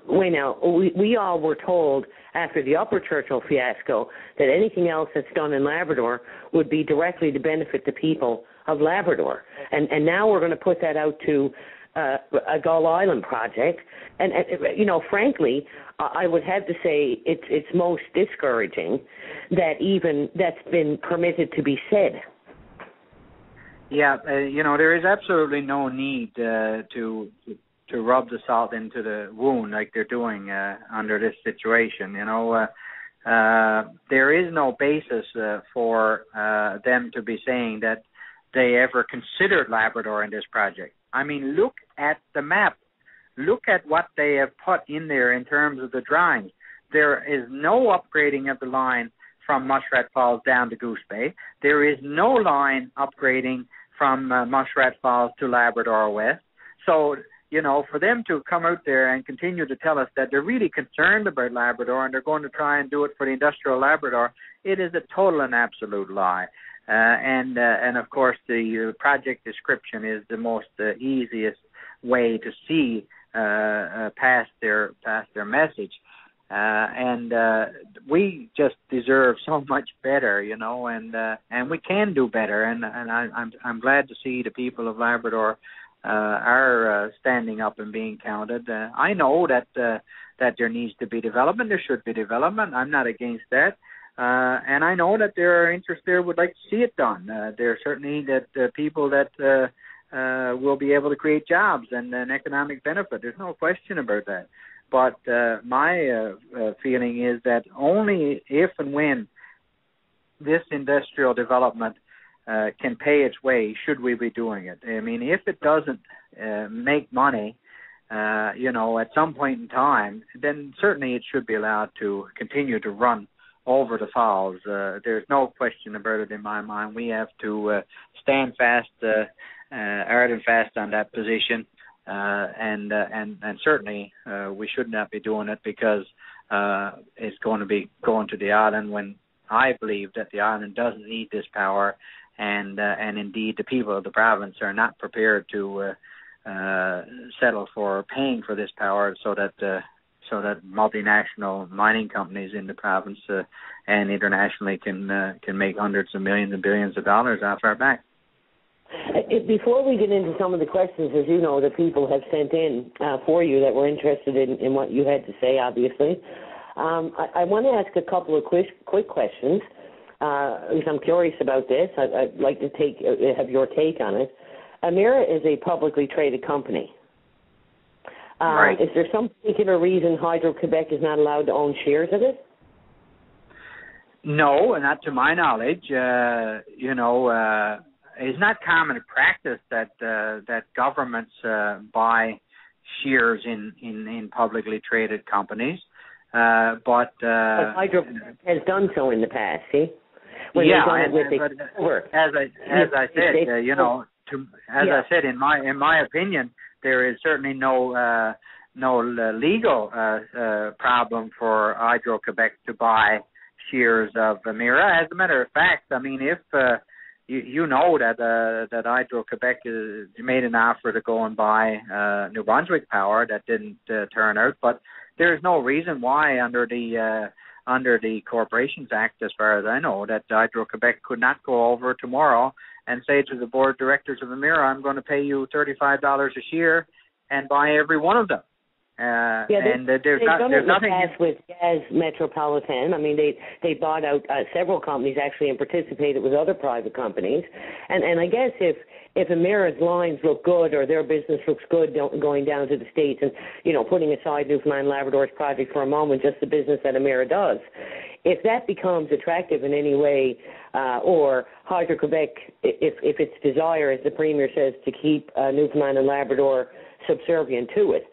Speaker 2: We all were told after the Upper Churchill fiasco that anything else that's done in Labrador would be directly to benefit the people of Labrador. And now we're going to put that out to a Gull Island project, and frankly, I would have to say it's most discouraging that even that's been permitted to be said.
Speaker 3: Yeah, there is absolutely no need to rub the salt into the wound like they're doing under this situation. There is no basis for them to be saying that they ever considered Labrador in this project. I mean, look at the map. Look at what they have put in there in terms of the drawings. There is no upgrading of the line from Muskrat Falls down to Goose Bay. There is no line upgrading from Muskrat Falls to Labrador West. So, for them to come out there and continue to tell us that they're really concerned about Labrador and they're going to try and do it for the industrial Labrador, it is a total and absolute lie. And of course, the project description is the most easiest way to see past their message. And we just deserve so much better, and we can do better. And I'm glad to see the people of Labrador are standing up and being counted. I know that there needs to be development. There should be development. I'm not against that. And I know that there are interests there would like to see it done. There are certainly people that will be able to create jobs and an economic benefit. There's no question about that. But my feeling is that only if and when this industrial development can pay its way, should we be doing it. I mean, if it doesn't make money, at some point in time, then certainly it should be allowed to continue to run over the falls. There's no question about it in my mind. We have to stand fast, hard and fast on that position, and certainly we should not be doing it because it's going to be going to the island when I believe that the island doesn't need this power, and indeed the people of the province are not prepared to settle for paying for this power so that multinational mining companies in the province and internationally can make hundreds of millions and billions of dollars off our back.
Speaker 2: Before we get into some of the questions, as you know, that people have sent in for you that were interested in what you had to say, obviously, I want to ask a couple of quick questions, because I'm curious about this. I'd like to have your take on it. Emera is a publicly traded company.
Speaker 3: Right.
Speaker 2: Is there some particular reason Hydro-Quebec is not allowed to own shares of it?
Speaker 3: No, not to my knowledge. It's not common practice that governments buy shares in publicly traded companies. But
Speaker 2: Hydro-Quebec has done so in the past. See, when
Speaker 3: as I said, I said, in my opinion, there is certainly no legal problem for Hydro-Quebec to buy shares of Emera. As a matter of fact, I mean, if you know that Hydro-Quebec made an offer to go and buy New Brunswick Power, that didn't turn out, but there is no reason why under the Corporations Act, as far as I know, that Hydro-Quebec could not go over tomorrow and say to the board of directors of Emera, I'm going to pay you $35 a share and buy every one of them. There's nothing
Speaker 2: with Gaz Metropolitan. I mean, they bought out several companies actually and participated with other private companies. And I guess if Emera's lines look good or their business looks good going down to the States and, putting aside Newfoundland and Labrador's project for a moment, just the business that Emera does, if that becomes attractive in any way, or Hydro-Quebec, if its desire, as the Premier says, to keep Newfoundland and Labrador subservient to it,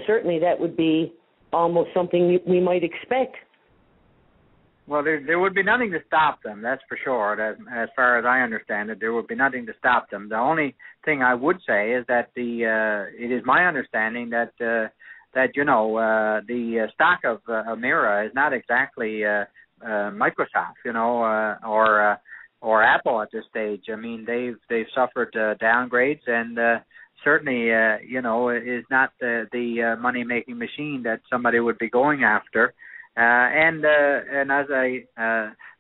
Speaker 2: certainly that would be almost something we might expect.
Speaker 3: Well, there would be nothing to stop them, that's for sure. As far as I understand it, there would be nothing to stop them. The only thing I would say is that it is my understanding that the stock of Emera is not exactly Microsoft, or Apple at this stage. I mean, they've suffered downgrades, and certainly, is not the money-making machine that somebody would be going after. And as I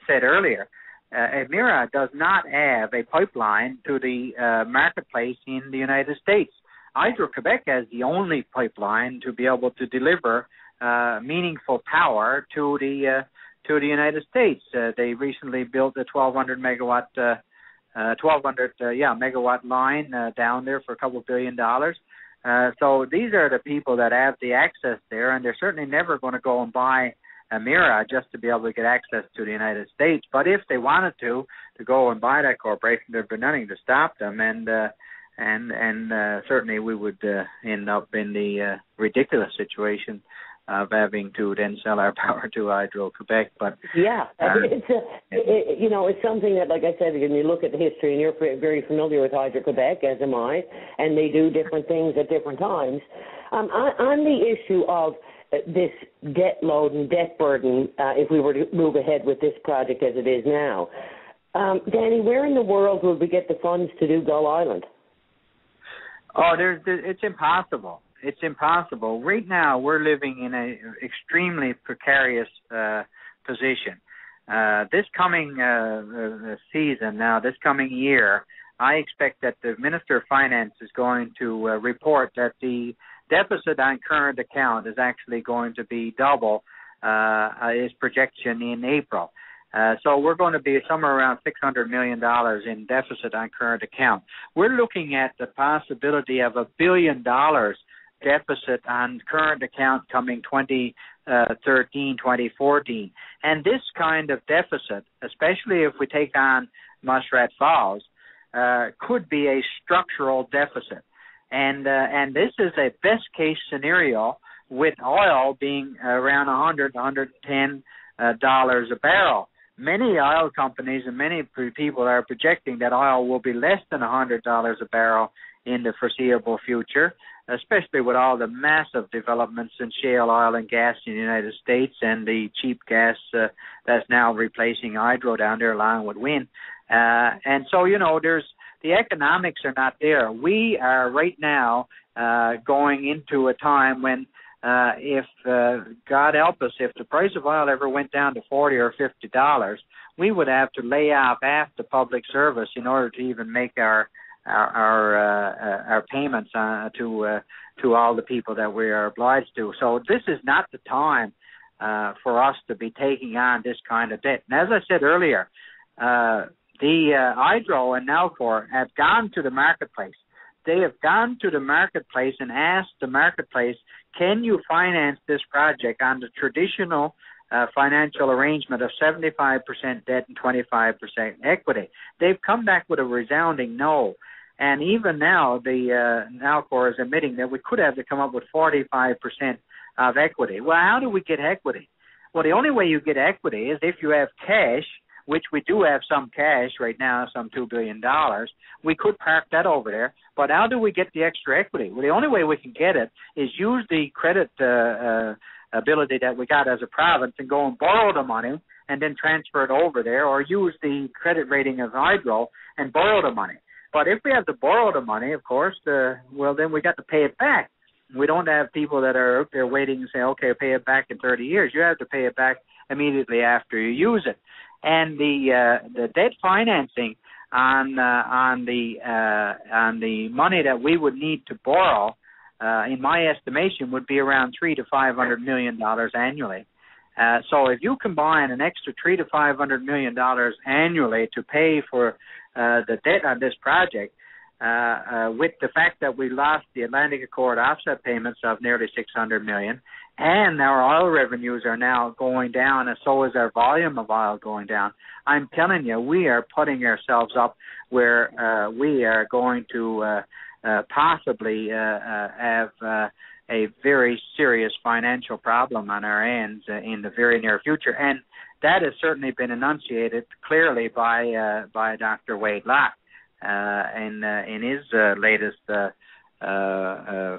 Speaker 3: said earlier, Emera does not have a pipeline to the marketplace in the United States. Hydro-Quebec has the only pipeline to be able to deliver meaningful power to the United States. They recently built a 1,200 megawatt line down there for a couple $2 billion. So these are the people that have the access there, and they're certainly never going to go and buy Emera just to be able to get access to the United States. But if they wanted to go and buy that corporation, there'd be nothing to stop them, and certainly we would end up in the ridiculous situation of having to then sell our power to Hydro-Quebec. But it's something that, like I said, when you look at the history, and you're very familiar with Hydro-Quebec, as am I, and they do different things at different times. On the issue of this debt load and debt burden, if we were to move ahead with this project as it is now, Danny, where in the world would we get the funds to do Gull Island? Oh, it's impossible. It's impossible. Right now, we're living in an extremely precarious position. This coming season, this coming year, I expect that the Minister of Finance is going to report that the deficit on current account is actually going to be double his projection in April. So we're going to be somewhere around $600 million in deficit on current account. We're looking at the possibility of $1 billion deficit on current account coming 2013, 2014. And this kind of deficit, especially if we take on Muskrat Falls, could be a structural deficit. And this is a best case scenario with oil being around $100, $110 a barrel. Many oil companies and many people are projecting that oil will be less than $100 a barrel in the foreseeable future, especially with all the massive developments in shale oil and gas in the United States and the cheap gas that's now replacing hydro down there along with wind. And so, the economics are not there. We are right now going into a time when if God help us, if the price of oil ever went down to $40 or $50, we would have to lay off half the public service in order to even make our payments to all the people that we are obliged to. So this is not the time for us to be taking on this kind of debt. And as I said earlier, the Hydro and Nalcor have gone to the marketplace. They have gone to the marketplace and asked the marketplace, can you finance this project on the traditional financial arrangement of 75% debt and 25% equity? They've come back with a resounding no. And even now, the Nalcor is admitting that we could have to come up with 45% of equity. Well, how do we get equity? Well, the only way you get equity is if you have cash, which we do have some cash right now, some $2 billion. We could park that over there. But how do we get the extra equity? Well, the only way we can get it is use the credit ability that we got as a province and go and borrow the money and then transfer it over there, or use the credit rating of Hydro and borrow the money. But if we have to borrow the money, of course, well, then we got to pay it back. We don't have people that are out there waiting and say, okay, pay it back in 30 years. You have to pay it back immediately after you use it. And the debt financing on the money that we would need to borrow, in my estimation, would be around $300 to $500 million annually. So if you combine an extra $300 to $500 million annually to pay for the debt on this project, with the fact that we lost the Atlantic Accord offset payments of nearly $600 million, and our oil revenues are now going down, and so is our volume of oil going down, I'm telling you, we are putting ourselves up where we are going to possibly have a very serious financial problem on our hands in the very near future. And that has certainly been enunciated clearly by Dr. Wade Locke in his latest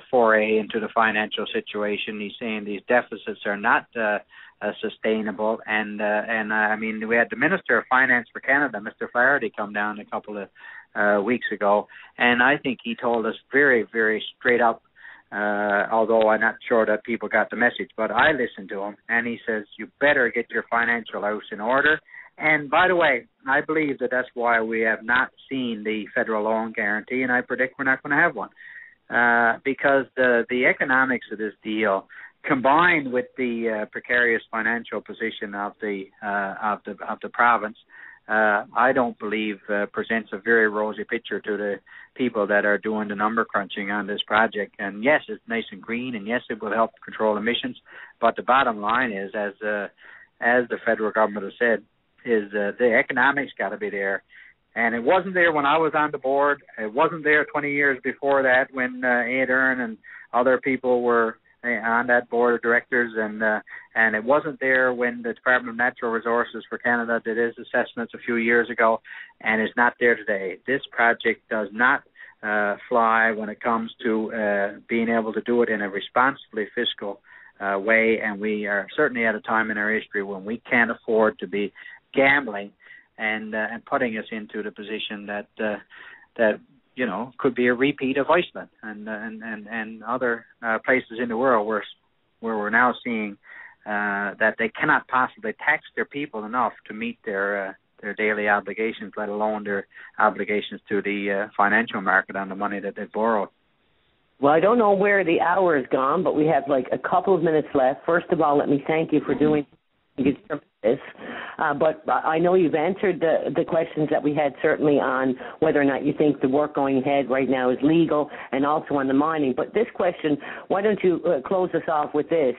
Speaker 3: foray into the financial situation. He's saying these deficits are not sustainable, and I mean, we had the Minister of Finance for Canada, Mr. Flaherty, come down a couple of weeks ago, and I think he told us very, very straight up, although I'm not sure that people got the message, but I listened to him, and he says, you better get your financial house in order. And by the way, I believe that that's why we have not seen the federal loan guarantee, and I predict we're not going to have one, because the economics of this deal, combined with the precarious financial position of the province, I don't believe presents a very rosy picture to the people that are doing the number crunching on this project. And yes, it's nice and green, and yes, it will help control emissions. But the bottom line is, as the federal government has said, is the economics got to be there. And it wasn't there when I was on the board. It wasn't there 20 years before that when Ed Earn and other people were on that board of directors, and it wasn't there when the Department of Natural Resources for Canada did its assessments a few years ago, and it's not there today. This project does not fly when it comes to being able to do it in a responsibly fiscal way, and we are certainly at a time in our history when we can't afford to be gambling and putting us into the position that you know, could be a repeat of Iceland and other places in the world where we're now seeing that they cannot possibly tax their people enough to meet their daily obligations, let alone their obligations to the financial market on the money that they borrowed.
Speaker 2: Well, I don't know where the hour is gone, but we have like a couple of minutes left. First of all, let me thank you for doing this. But I know you've answered the questions that we had, certainly on whether or not you think the work going ahead right now is legal, and also on the mining. But this question, why don't you close us off with this?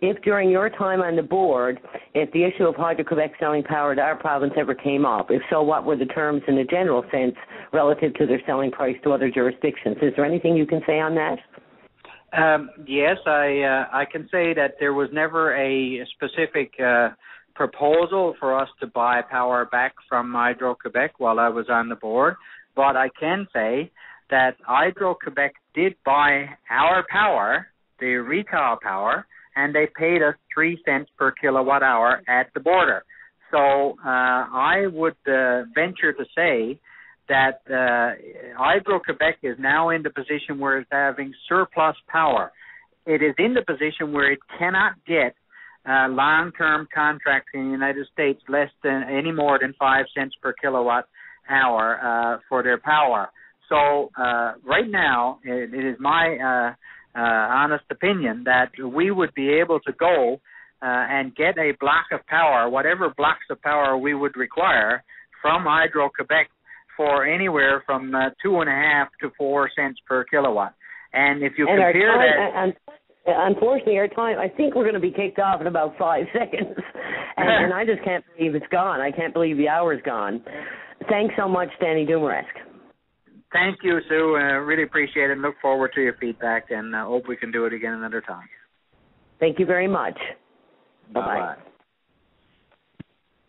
Speaker 2: If during your time on the board, if the issue of Hydro-Quebec selling power to our province ever came up, if so, what were the terms in a general sense relative to their selling price to other jurisdictions? Is there anything you can say on that?
Speaker 3: Yes, I can say that there was never a specific proposal for us to buy power back from Hydro-Quebec while I was on the board, but I can say that Hydro-Quebec did buy our power, the retail power, and they paid us 3 cents per kilowatt hour at the border. So I would venture to say that Hydro-Quebec is now in the position where it's having surplus power. it is in the position where it cannot get long-term contracts in the United States less than any more than 5 cents per kilowatt hour for their power. So right now, it is my honest opinion that we would be able to go and get a block of power, whatever blocks of power we would require from Hydro-Quebec for anywhere from 2.5 to 4 cents per kilowatt. And if you compare that...
Speaker 2: Unfortunately, our time, I think we're going to be kicked off in about 5 seconds. And I just can't believe it's gone. I can't believe the hour's gone. Thanks so much, Danny Dumaresque.
Speaker 3: Thank you, Sue. Really appreciate it. Look forward to your feedback, and hope we can do it again another time.
Speaker 2: Thank you very much. Bye-bye.
Speaker 3: Bye-bye.